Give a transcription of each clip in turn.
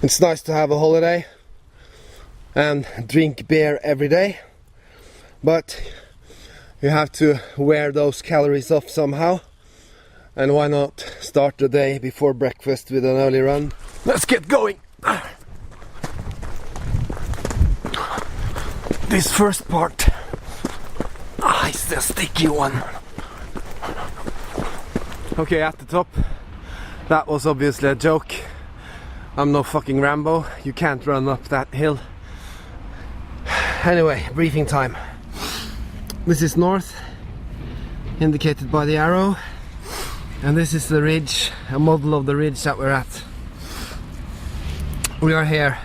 It's nice to have a holiday and drink beer every day, but you have to wear those calories off somehow. And why not start the day before breakfast with an early run? Let's get going! This first part is the sticky one. Okay, at the top, that was obviously a joke. I'm no fucking Rambo, you can't run up that hill. Anyway, briefing time. This is north, indicated by the arrow, and this is the ridge, a model of the ridge that we're at. We are here.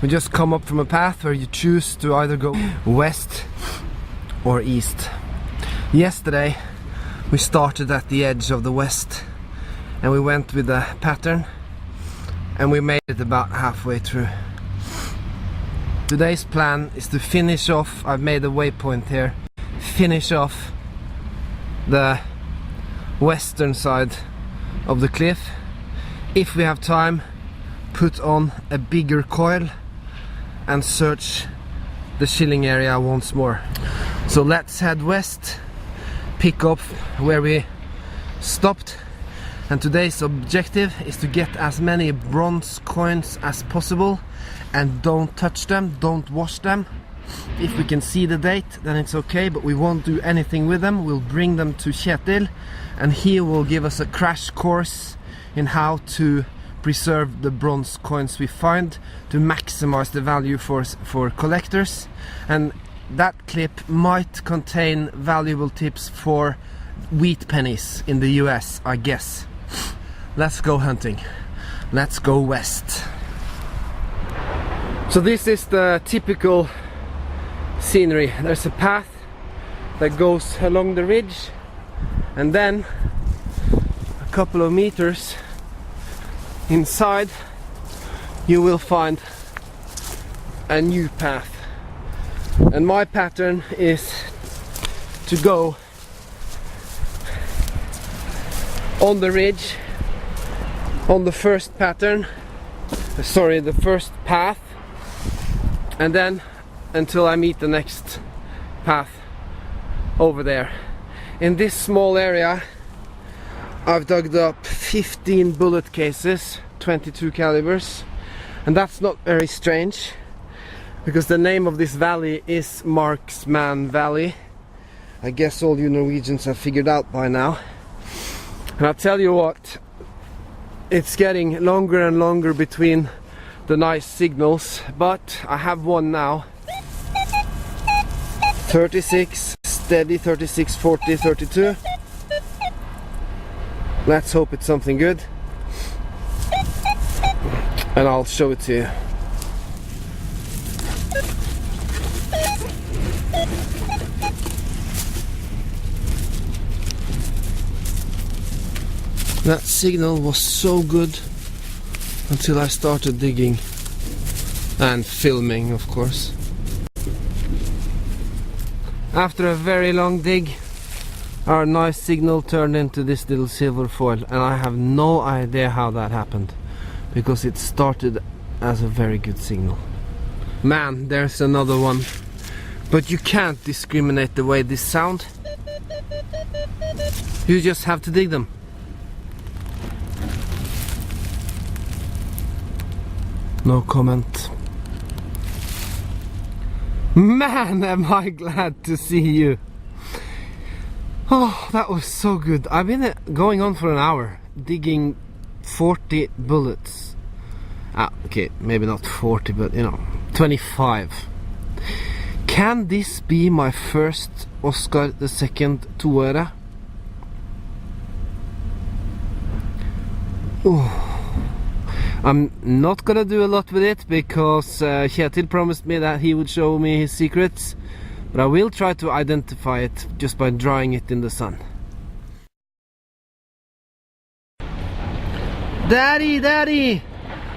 We just come up from a path where you choose to either go west or east. Yesterday we started at the edge of the west and we went with a pattern and we made it about halfway through. Today's plan is to finish off, I've made a waypoint here, finish off the western side of the cliff. If we have time, put on a bigger coil and search the shilling area once more. So let's head west, pick up where we stopped, and today's objective is to get as many bronze coins as possible, and don't touch them, don't wash them. If we can see the date, then it's okay, but we won't do anything with them. We'll bring them to Kjetil and he will give us a crash course in how to preserve the bronze coins we find to maximize the value for collectors. And that clip might contain valuable tips for wheat pennies in the US, I guess. Let's go hunting. Let's go west. So this is the typical scenery. There's a path that goes along the ridge, and then a couple of meters inside you will find a new path. And my pattern is to go on the ridge on the first pattern, sorry, the first path, and then until I meet the next path over there. In this small area I've dug up 15 bullet cases, 22 calibers, and that's not very strange because the name of this valley is Marksman Valley. I guess all you Norwegians have figured out by now. And I'll tell you what, it's getting longer and longer between the nice signals, but I have one now. 36, steady, 36, 40, 32. Let's hope it's something good, and I'll show it to you. That signal was so good until I started digging and filming, of course. After a very long dig, our nice signal turned into this little silver foil, and I have no idea how that happened because it started as a very good signal. Man, there's another one. But you can't discriminate the way this sound. You just have to dig them. No comment. Man, am I glad to see you. Oh, that was so good. I've been going on for an hour digging 40 bullets. Okay, maybe not 40, but you know, 25. Can this be my first Oscar II toere? Oh. I'm not gonna do a lot with it because Kjetil promised me that he would show me his secrets, but I will try to identify it just by drying it in the sun. Daddy, Daddy!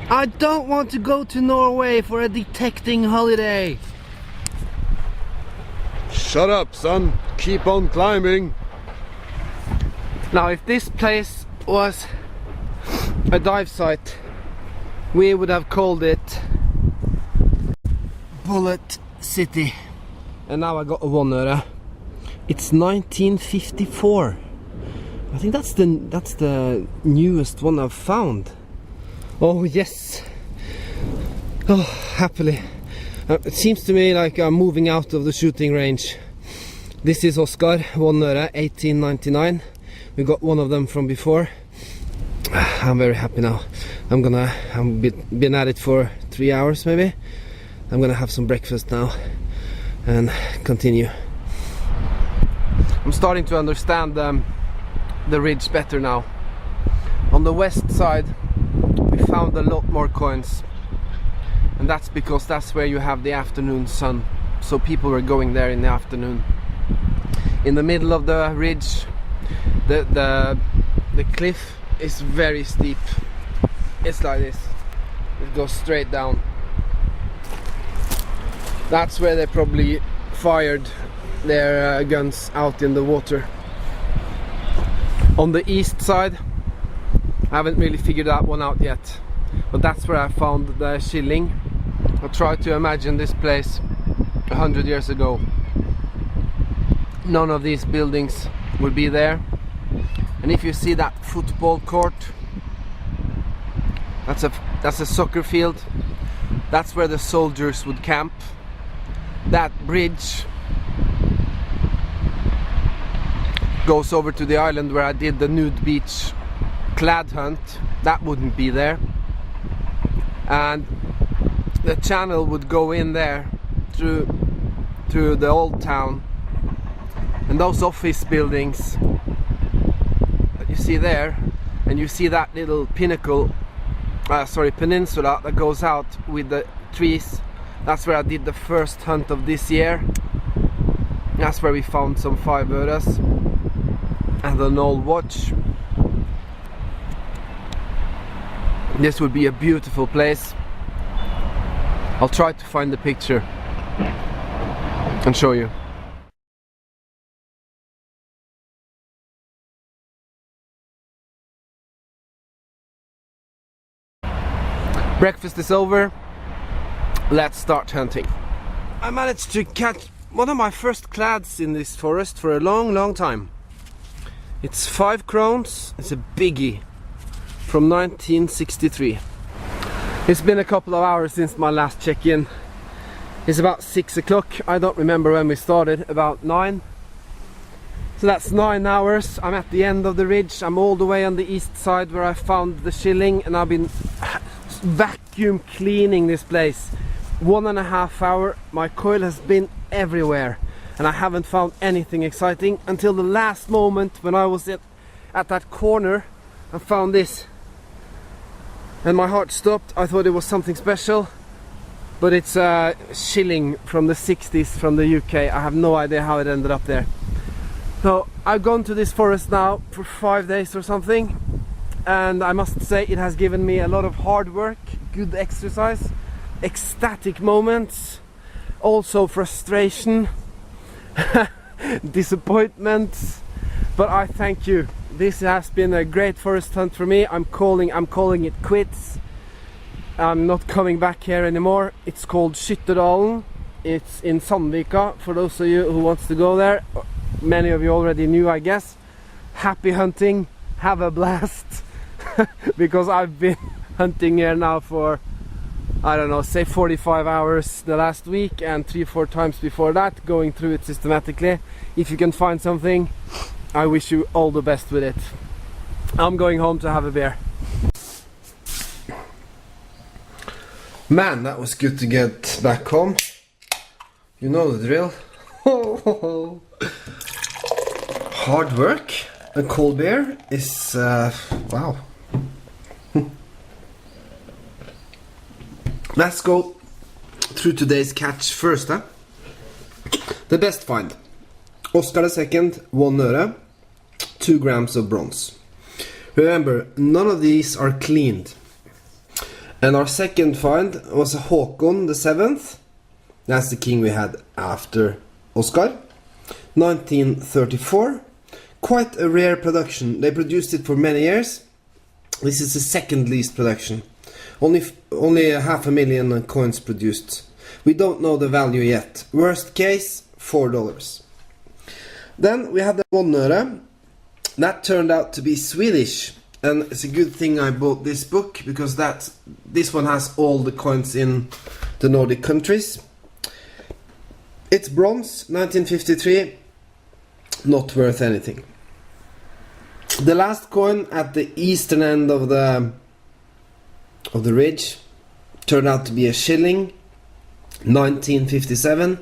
I don't want to go to Norway for a detecting holiday! Shut up, son. Keep on climbing. Now, if this place was a dive site, we would have called it Bullet City. And now I got a 1 öre. It's 1954. I think that's the newest one I've found. Oh yes. Oh, happily. It seems to me like I'm moving out of the shooting range. This is Oscar, 1 öre, 1899. We got one of them from before. I'm very happy now. I've been at it for 3 hours maybe. I'm gonna have some breakfast now and continue. I'm starting to understand the ridge better now. On the west side we found a lot more coins, and that's because that's where you have the afternoon sun, so people were going there in the afternoon. In the middle of the ridge, the cliff is very steep. It's like this. It goes straight down. That's where they probably fired their guns out in the water. On the east side, I haven't really figured that one out yet, but that's where I found the shilling. I tried to imagine this place 100 years ago. None of these buildings would be there. And if you see that football court, that's a soccer field. That's where the soldiers would camp. That bridge goes over to the island where I did the nude beach clad hunt. That wouldn't be there. And the channel would go in there through the old town. And those office buildings that you see there, and you see that little peninsula that goes out with the trees. That's where I did the first hunt of this year. That's where we found some 5 öres and an old watch. This would be a beautiful place. I'll try to find the picture and show you. Breakfast is over. Let's start hunting. I managed to catch one of my first clads in this forest for a long time. It's 5 crowns. It's a biggie from 1963. It's been a couple of hours since my last check-in. It's about 6 o'clock. I don't remember when we started, about 9. So that's 9 hours. I'm at the end of the ridge. I'm all the way on the east side where I found the shilling, and I've been vacuum cleaning this place. 1.5 hours. My coil has been everywhere and I haven't found anything exciting until the last moment when I was at that corner and found this, and my heart stopped. I thought it was something special, but it's a shilling from the 60s from the UK. I have no idea how it ended up there. So I've gone to this forest now for 5 days or something, and I must say it has given me a lot of hard work, good exercise, ecstatic moments, also frustration, disappointment, but I thank you. This has been a great forest hunt for me. I'm calling it quits. I'm not coming back here anymore. It's called Skyttedalen. It's in Sandvika, for those of you who wants to go there. Many of you already knew, I guess. Happy hunting, have a blast. Because I've been hunting here now for, I don't know, say 45 hours the last week, and 3-4 times before that, going through it systematically. If you can find something, I wish you all the best with it. I'm going home to have a beer. Man, that was good to get back home. You know the drill. Hard work. A cold beer is wow. Let's go through today's catch first, huh? The best find. Oscar II, 1 öre, 2 grams of bronze. Remember, none of these are cleaned. And our second find was a Håkon the 7th. That's the king we had after Oscar. 1934. Quite a rare production. They produced it for many years. This is the second least production. Only 500,000 coins produced. We don't know the value yet. Worst case, $4. Then we have the 1 öre. That turned out to be Swedish, and it's a good thing I bought this book because this one has all the coins in the Nordic countries. It's bronze, 1953. Not worth anything. The last coin at the eastern end of the ridge turned out to be a shilling, 1957,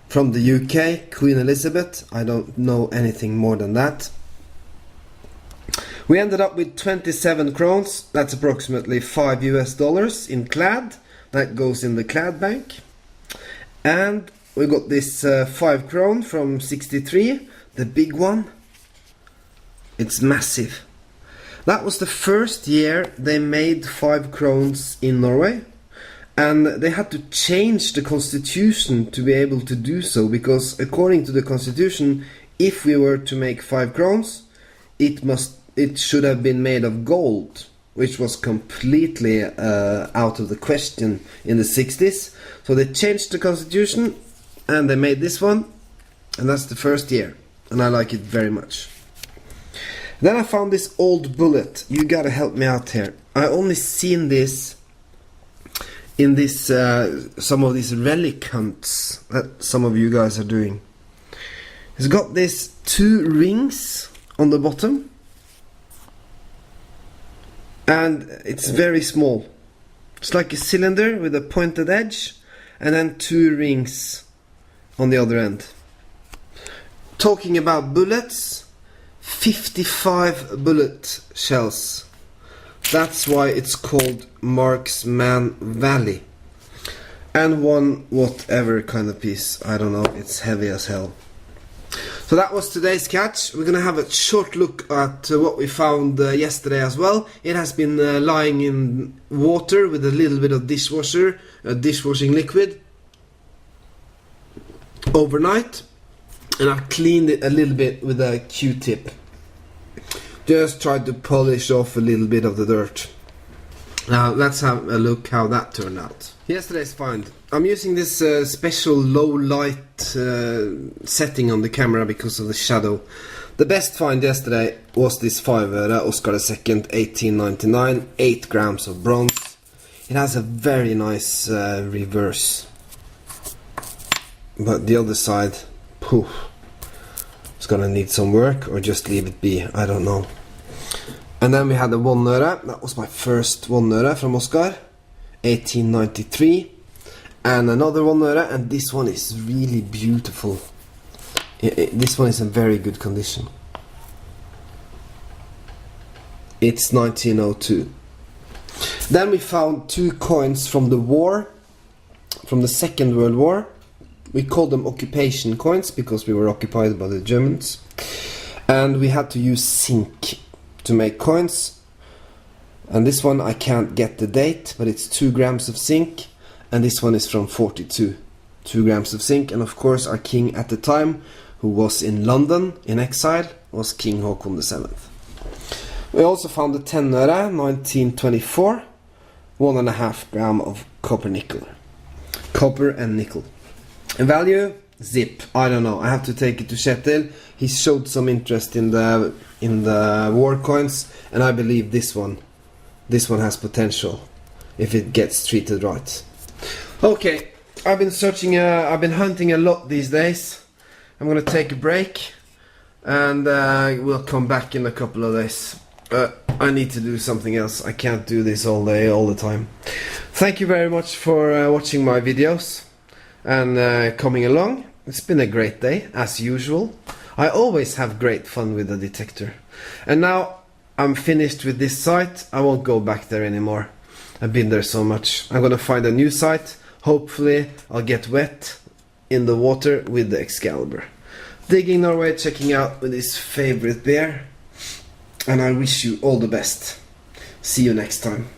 from the UK, Queen Elizabeth. I don't know anything more than that. We ended up with 27 crowns. That's approximately $5 in clad. That goes in the clad bank. And we got this 5 crown from 63, the big one. It's massive. That was the first year they made 5 crowns in Norway, and they had to change the constitution to be able to do so, because according to the constitution, if we were to make 5 crowns, it should have been made of gold, which was completely out of the question in the 60s. So they changed the constitution and they made this one, and that's the first year, and I like it very much. Then I found this old bullet. You gotta help me out here. I only seen this in this some of these relic hunts that some of you guys are doing. It's got these 2 rings on the bottom, and it's very small. It's like a cylinder with a pointed edge, and then 2 rings on the other end. Talking about bullets, 55 bullet shells. That's why it's called Marksman Valley. And 1 whatever kind of piece, I don't know, it's heavy as hell. So that was today's catch. We're gonna have a short look at what we found yesterday as well. It has been lying in water with a little bit of dishwashing liquid overnight, and I've cleaned it a little bit with a Q-tip. Just tried to polish off a little bit of the dirt. Now let's have a look how that turned out. Yesterday's find. I'm using this special low light setting on the camera because of the shadow. The best find yesterday was this 5 öre Oscar II 1899, 8 grams of bronze. It has a very nice reverse. But the other side, poof, it's gonna need some work, or just leave it be, I don't know. And then we had the 1 öre. That was my first 1 öre from Oscar, 1893. And another 1 öre, and this one is really beautiful. This one is in very good condition. It's 1902. Then we found 2 coins from the war, from the Second World War. We called them occupation coins because we were occupied by the Germans. And we had to use zinc to make coins. And this one I can't get the date, but it's 2 grams of zinc. And this one is from 42. 2 grams of zinc. And of course our king at the time, who was in London in exile, was King Haakon VII. We also found the 10 öre, 1924. 1.5 gram of copper nickel. Copper and nickel. Value, zip, I don't know. I have to take it to Kjetil. He showed some interest in the war coins, and I believe this one has potential if it gets treated right. Okay, I've been hunting a lot these days. I'm gonna take a break, and we'll come back in a couple of days. I need to do something else. I can't do this all day, all the time. Thank you very much for watching my videos and coming along. It's been a great day, as usual. I always have great fun with the detector. And now I'm finished with this site. I won't go back there anymore. I've been there so much. I'm gonna find a new site. Hopefully I'll get wet in the water with the Excalibur. Digging Norway, checking out with his favorite beer. And I wish you all the best. See you next time.